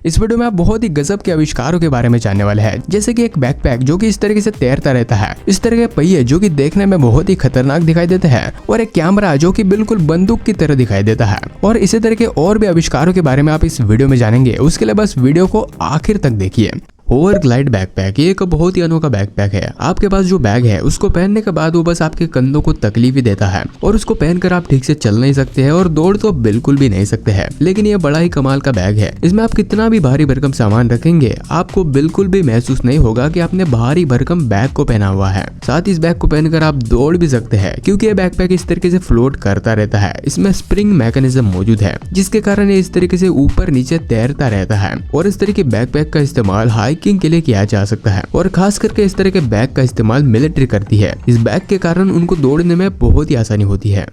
इस वीडियो में आप बहुत ही गजब के आविष्कारों के बारे में जानने वाले हैं, जैसे कि एक बैकपैक जो कि इस तरीके से तैरता रहता है, इस तरह के पहिए जो कि देखने में बहुत ही खतरनाक दिखाई देते हैं, और एक कैमरा जो कि बिल्कुल बंदूक की तरह दिखाई देता है। और इसी तरह के और भी आविष्कारों के बारे में आप इस वीडियो में जानेंगे। उसके लिए बस वीडियो को आखिर तक देखिए। ओवरग्लाइड बैकपैक ये एक बहुत ही अनोखा बैकपैक है। आपके पास जो बैग है उसको पहनने के बाद वो बस आपके कंधों को तकलीफ ही देता है और उसको पहनकर आप ठीक से चल नहीं सकते हैं और दौड़ तो बिल्कुल भी नहीं सकते हैं। लेकिन ये बड़ा ही कमाल का बैग है। इसमें आप कितना भी भारी भरकम सामान रखेंगे आपको बिल्कुल भी महसूस नहीं होगा कि आपने भारी भरकम बैग को पहना हुआ है। साथ ही इस बैग को पहनकर आप दौड़ भी सकते हैं क्योंकि ये बैकपैक इस तरीके से फ्लोट करता रहता है। इसमें स्प्रिंग मैकेनिज्म मौजूद है जिसके कारण ये इस तरीके से ऊपर नीचे तैरता रहता है। और इस तरह के बैकपैक का इस्तेमाल हाइकिंग के लिए किया जा सकता है और खास करके इस तरह के बैग का इस्तेमाल मिलिट्री करती है। इस बैग के कारण उनको दौड़ने में बहुत ही आसानी होती है।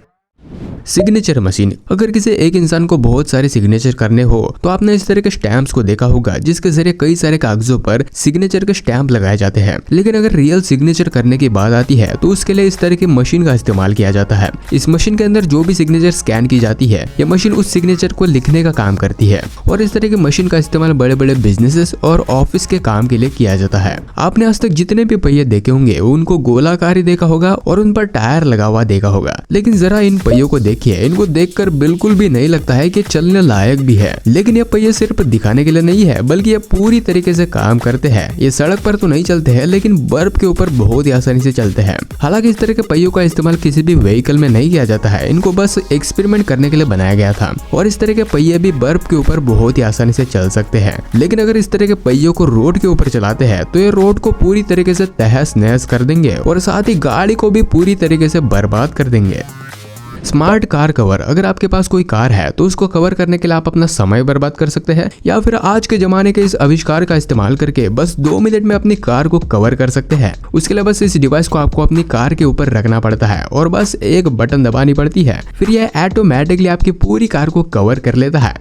Signature machine. अगर किसी एक इंसान को बहुत सारे सिग्नेचर करने हो तो आपने इस तरह के स्टैम्प्स को देखा होगा जिसके जरिए कई सारे कागजों पर सिग्नेचर के स्टैम्प लगाए जाते हैं। लेकिन अगर रियल सिग्नेचर करने की बात आती है तो उसके लिए इस तरह की मशीन का इस्तेमाल किया जाता है। इस मशीन के अंदर जो भी सिग्नेचर स्कैन की जाती है ये मशीन उस सिग्नेचर को लिखने का काम करती है। और इस तरह की मशीन का इस्तेमाल बड़े बड़े बिजनेसेस और ऑफिस के काम के लिए किया जाता है। आपने आज तक जितने भी पहिए देखे होंगे उनको गोलाकार ही देखा होगा और उन पर टायर लगा हुआ देखा होगा। लेकिन जरा इन पहियों को देखिए, इनको देखकर बिल्कुल भी नहीं लगता है कि चलने लायक भी है। लेकिन ये पहिए सिर्फ दिखाने के लिए नहीं है बल्कि ये पूरी तरीके से काम करते हैं। ये सड़क पर तो नहीं चलते हैं लेकिन बर्फ के ऊपर बहुत ही आसानी से चलते हैं। हालांकि इस तरह के पहियों का इस्तेमाल किसी भी व्हीकल में नहीं किया जाता है। इनको बस एक्सपेरिमेंट करने के लिए बनाया गया था। और इस तरह के पहिए भी बर्फ के ऊपर बहुत ही आसानी से चल सकते हैं। लेकिन अगर इस तरह के पहियों को रोड के ऊपर चलाते हैं तो ये रोड को पूरी तरीके से तहस नहस कर देंगे और साथ ही गाड़ी को भी पूरी तरीके से बर्बाद कर देंगे। Smart car cover. अगर आपके पास कोई कार है तो उसको कवर करने के लिए आप अपना समय बर्बाद कर सकते हैं या फिर आज के जमाने के इस आविष्कार का इस्तेमाल करके बस 2 मिनट में अपनी कार को कवर कर सकते हैं। उसके लिए बस इस डिवाइस को आपको अपनी कार के ऊपर रखना पड़ता है और बस एक बटन दबानी पड़ती है, फिर यह ऑटोमेटिकली आपकी पूरी कार को कवर कर लेता है।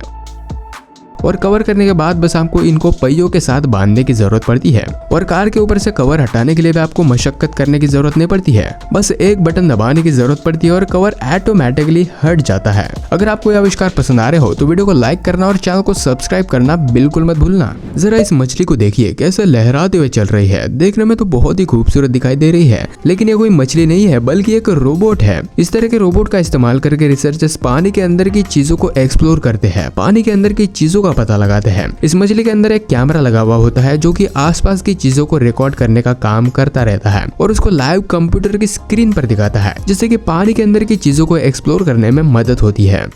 और कवर करने के बाद बस आपको इनको पहियों के साथ बांधने की जरूरत पड़ती है और कार के ऊपर से कवर हटाने के लिए भी आपको मशक्कत करने की जरूरत नहीं पड़ती है। बस एक बटन दबाने की जरूरत पड़ती है और कवर ऑटोमेटिकली हट जाता है। अगर आपको ये आविष्कार पसंद आ रहे हो तो वीडियो को लाइक करना और चैनल को सब्सक्राइब करना बिल्कुल मत भूलना। जरा इस मछली को देखिए कैसे लहराते हुए चल रही है। देखने में तो बहुत ही खूबसूरत दिखाई दे रही है लेकिन ये कोई मछली नहीं है बल्कि एक रोबोट है। इस तरह के रोबोट का इस्तेमाल करके रिसर्चर्स पानी के अंदर की चीजों को एक्सप्लोर करते हैं, पानी के अंदर की चीजों पता लगाते हैं। इस मछली के अंदर एक कैमरा लगा हुआ होता है जो कि आसपास की चीजों को रिकॉर्ड करने का काम करता रहता है और उसको लाइव कंप्यूटर की स्क्रीन पर दिखाता है जिससे कि पानी के अंदर की चीजों को एक्सप्लोर करने में मदद होती है।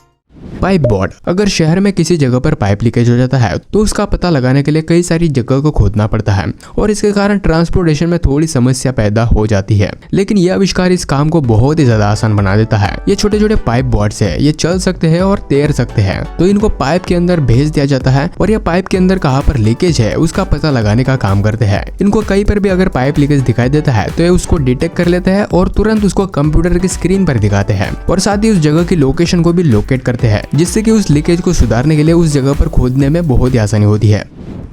Pipe board. अगर शहर में किसी जगह पर पाइप लीकेज हो जाता है तो उसका पता लगाने के लिए कई सारी जगह को खोदना पड़ता है और इसके कारण ट्रांसपोर्टेशन में थोड़ी समस्या पैदा हो जाती है। लेकिन यह आविष्कार इस काम को बहुत ही ज्यादा आसान बना देता है। ये छोटे छोटे पाइप बोर्ड्स है, ये चल सकते हैं और तैर सकते हैं। तो इनको पाइप के अंदर भेज दिया जाता है और यह पाइप के अंदर कहाँ पर लीकेज है उसका पता लगाने का काम करते हैं। इनको कहीं पर भी अगर पाइप लीकेज दिखाई देता है तो ये उसको डिटेक्ट कर लेते हैं और तुरंत उसको कंप्यूटर की स्क्रीन पर दिखाते हैं और साथ ही उस जगह की लोकेशन को भी लोकेट करते हैं जिससे कि उस लीकेज को सुधारने के लिए उस जगह पर खोदने में बहुत ही आसानी होती है।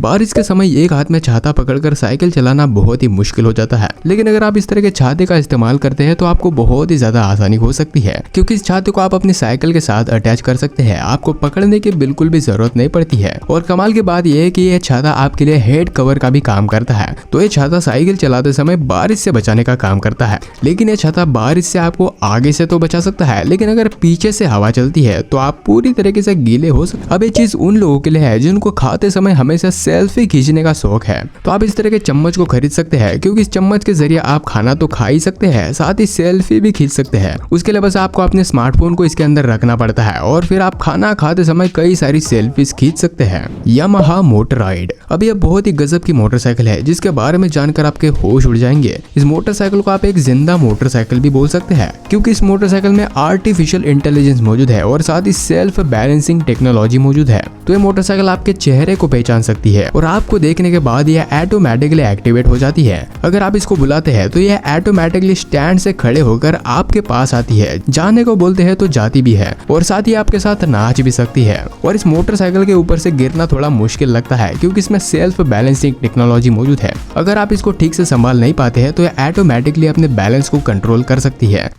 बारिश के समय एक हाथ में छाता पकड़कर साइकिल चलाना बहुत ही मुश्किल हो जाता है। लेकिन अगर आप इस तरह के छाते का इस्तेमाल करते हैं तो आपको बहुत ही ज्यादा आसानी हो सकती है क्योंकि इस छाते को आप अपनी साइकिल के साथ अटैच कर सकते हैं। आपको पकड़ने की बिल्कुल भी जरूरत नहीं पड़ती है। और कमाल की बात यह है कि यह छाता आपके लिए हेड कवर का भी काम करता है। तो यह छाता साइकिल चलाते समय बारिश से बचाने का काम करता है। लेकिन यह छाता बारिश से आपको आगे से तो बचा सकता है लेकिन अगर पीछे से हवा चलती है तो आप पूरी तरीके से गीले हो सकते। अब ये चीज उन लोगों के लिए है जिनको खाते समय हमेशा सेल्फी खींचने का शौक है। तो आप इस तरह के चम्मच को खरीद सकते हैं क्योंकि इस चम्मच के जरिए आप खाना तो खा ही सकते हैं साथ ही सेल्फी भी खींच सकते हैं। उसके लिए बस आपको अपने स्मार्टफोन को इसके अंदर रखना पड़ता है और फिर आप खाना खाते समय कई सारी सेल्फीज खींच सकते हैं। Yamaha motor ride. अब यह बहुत ही गजब की मोटरसाइकिल है जिसके बारे में जानकर आपके होश उड़ जाएंगे। इस मोटरसाइकिल को आप एक जिंदा मोटरसाइकिल भी बोल सकते हैं क्योंकि इस मोटरसाइकिल में आर्टिफिशियल इंटेलिजेंस मौजूद है और साथ ही सेल्फ बैलेंसिंग टेक्नोलॉजी मौजूद है। तो ये मोटरसाइकिल आपके चेहरे को पहचान सकती है और आपको देखने के बाद यह ऑटोमेटिकली एक्टिवेट हो जाती है। अगर आप इसको बुलाते हैं तो यह ऑटोमेटिकली स्टैंड से खड़े होकर आपके पास आती है। जाने को बोलते हैं तो जाती भी है और साथ ही आपके साथ नाच भी सकती है। और इस मोटरसाइकिल के ऊपर से गिरना थोड़ा मुश्किल लगता है क्योंकि इसमें सेल्फ बैलेंसिंग टेक्नोलॉजी मौजूद है। अगर आप इसको ठीक से संभाल नहीं पाते हैं तो यह ऑटोमेटिकली अपने बैलेंस को कंट्रोल कर सकती है।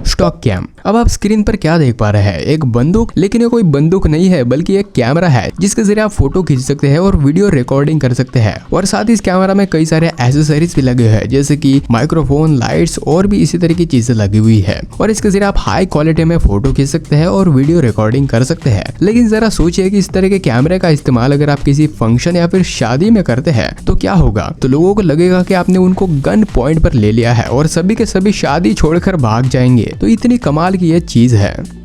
Stock cam. अब आप स्क्रीन पर क्या देख पा रहे हैं, एक बंदूक, लेकिन ये कोई बंदूक नहीं है बल्कि एक कैमरा है जिसके जरिए आप फोटो खींच सकते हैं और वीडियो रिकॉर्डिंग कर सकते हैं। और साथ ही इस कैमरा में कई सारे एसेसरीज भी लगे हैं जैसे कि माइक्रोफोन, लाइट्स और भी इसी तरह की चीजें लगी हुई है। और इसके जरिए आप हाई क्वालिटी में फोटो खींच सकते हैं और वीडियो रिकॉर्डिंग कर सकते हैं। लेकिन जरा सोचिए कि इस तरह के कैमरे का इस्तेमाल अगर आप किसी फंक्शन या फिर शादी में करते हैं तो क्या होगा। तो लोगों को लगेगा कि आपने उनको गन पॉइंट पर ले लिया है और सभी के सभी शादी छोड़कर भाग जाएंगे। तो इतनी कमाल की ये चीज है।